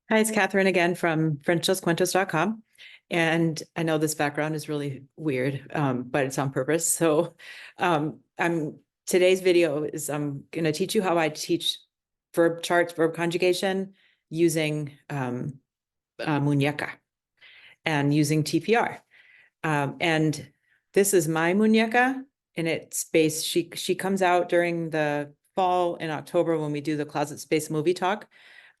Hi, it's Catherine again from FrenchLosCuentos.com. And I know this background is really weird, but it's on purpose. So today's video is I'm going to teach you how I teach verb charts, verb conjugation using muñeca and using TPR. And this is my muñeca, and it's based, she comes out during the fall in October when we do the Closet Space movie talk.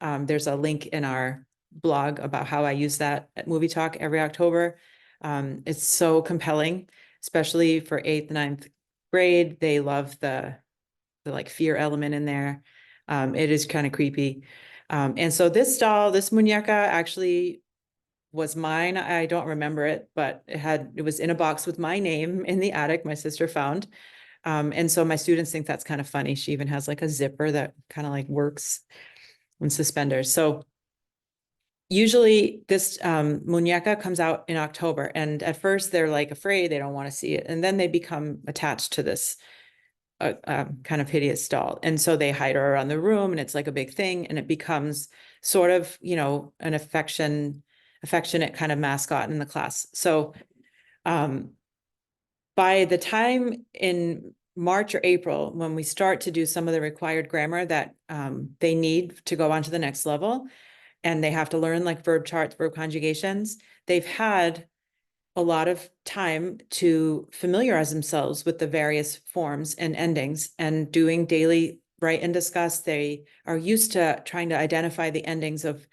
There's a link in our blog about how I use that at movie talk every October. It's so compelling, especially for 8th, 9th grade. They love the like fear element in there. It is kind of creepy. And so this doll, this muñeca actually was mine. I don't remember it, but it was in a box with my name in the attic my sister found. And so my students think that's kind of funny. She even has like a zipper that kind of like works and suspenders. So usually this muñeca comes out in October. And at first they're like afraid, they don't want to see it. And then they become attached to this kind of hideous doll. And so they hide her around the room and it's like a big thing. And it becomes sort of, an affectionate kind of mascot in the class. So by the time in March or April, when we start to do some of the required grammar that they need to go on to the next level, and they have to learn like verb charts, verb conjugations, they've had a lot of time to familiarize themselves with the various forms and endings and doing daily write and discuss. They are used to trying to identify the endings of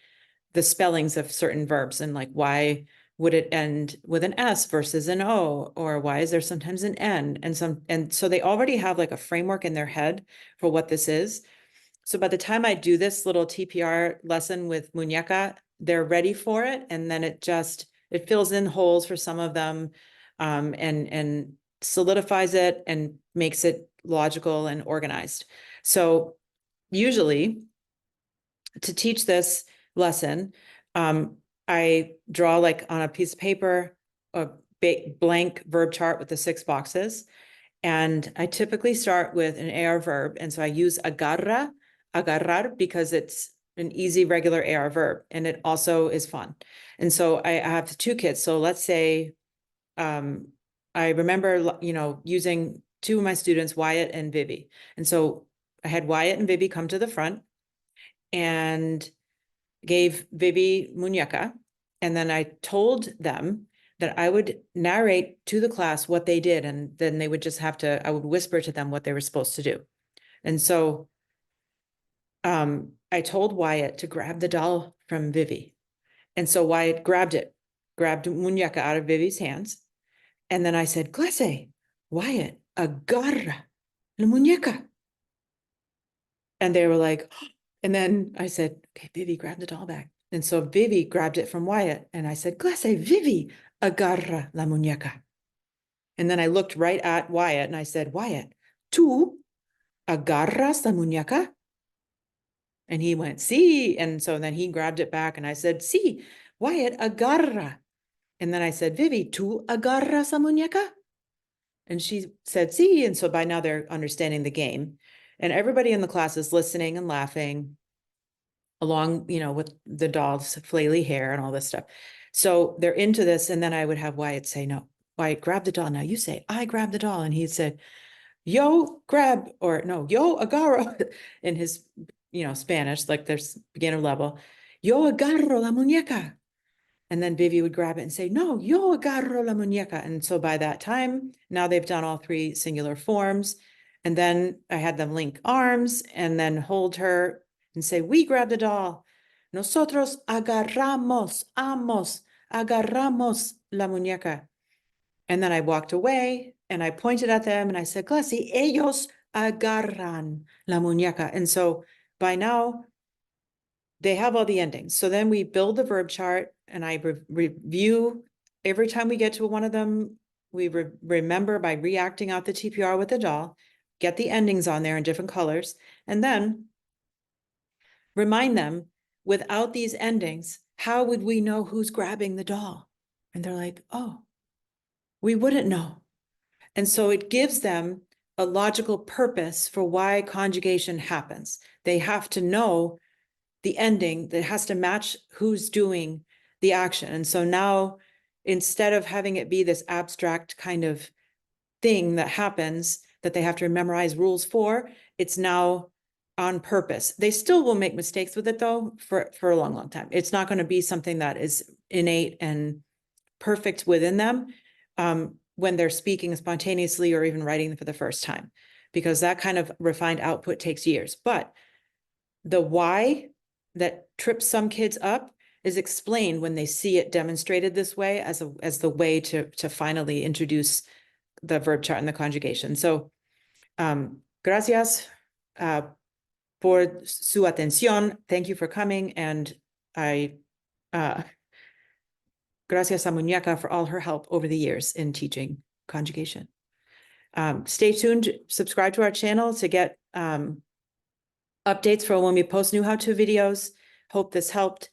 the spellings of certain verbs and like why would it end with an S versus an O, or why is there sometimes an N and so they already have like a framework in their head for what this is. So by the time I do this little TPR lesson with muñeca, they're ready for it. And then it fills in holes for some of them, and solidifies it and makes it logical and organized. So usually to teach this lesson, I draw like on a piece of paper, a blank verb chart with the 6 boxes. And I typically start with an AR verb. And so I use agarrar, because it's an easy, regular AR verb. And it also is fun. And so I have 2 kids. So let's say, I remember, using 2 of my students, Wyatt and Vivi. And so I had Wyatt and Vivi come to the front and gave Vivi muñeca. And then I told them that I would narrate to the class what they did. And then they would just I would whisper to them what they were supposed to do. And so I told Wyatt to grab the doll from Vivi. And so Wyatt grabbed muñeca out of Vivi's hands. And then I said, Clase, Wyatt, agarra la muñeca. And they were like, and then I said, okay, Vivi, grab the doll back. And so Vivi grabbed it from Wyatt. And I said, Clase, Vivi, agarra la muñeca. And then I looked right at Wyatt and I said, Wyatt, tú agarras la muñeca? And he went, sí. And so then he grabbed it back and I said, sí, Wyatt, agarra. And then I said, Vivi, tú agarras la muñeca? And she said, sí. And so by now they're understanding the game. And everybody in the class is listening and laughing along, with the doll's flaily hair and all this stuff. So they're into this. And then I would have Wyatt say, no, Wyatt, grab the doll. Now you say, I grab the doll. And he said, yo, grab, or no, yo, agarro, in his, Spanish, like there's beginner level, yo agarro la muñeca. And then Vivi would grab it and say, no, yo agarro la muñeca. And so by that time, now they've done all 3 singular forms. And then I had them link arms and then hold her and say, we grab the doll. Nosotros agarramos la muñeca. And then I walked away and I pointed at them and I said, Clase, ellos agarran la muñeca. And so by now, they have all the endings. So then we build the verb chart and I review every time we get to one of them. We remember by reacting out the TPR with the doll, get the endings on there in different colors, and then remind them, without these endings, how would we know who's grabbing the doll? And they're like, oh, we wouldn't know. And so it gives them a logical purpose for why conjugation happens. They have to know the ending that has to match who's doing the action. And so now, instead of having it be this abstract kind of thing that happens that they have to memorize rules for, it's now on purpose. They still will make mistakes with it though for a long, long time. It's not going to be something that is innate and perfect within them when they're speaking spontaneously or even writing for the first time, because that kind of refined output takes years. But the why that trips some kids up is explained when they see it demonstrated this way as the way to finally introduce the verb chart and the conjugation. So, gracias por su atención. Thank you for coming. And gracias a Muñeca for all her help over the years in teaching conjugation. Stay tuned, subscribe to our channel to get updates for when we post new how-to videos. Hope this helped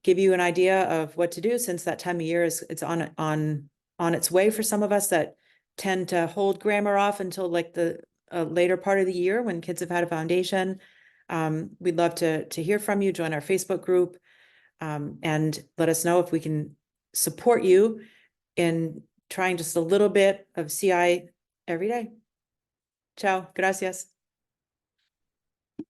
give you an idea of what to do, since that time of year it's on its way for some of us that tend to hold grammar off until like the later part of the year when kids have had a foundation. We'd love to hear from you. Join our Facebook group and let us know if we can support you in trying just a little bit of CI every day. Ciao, gracias.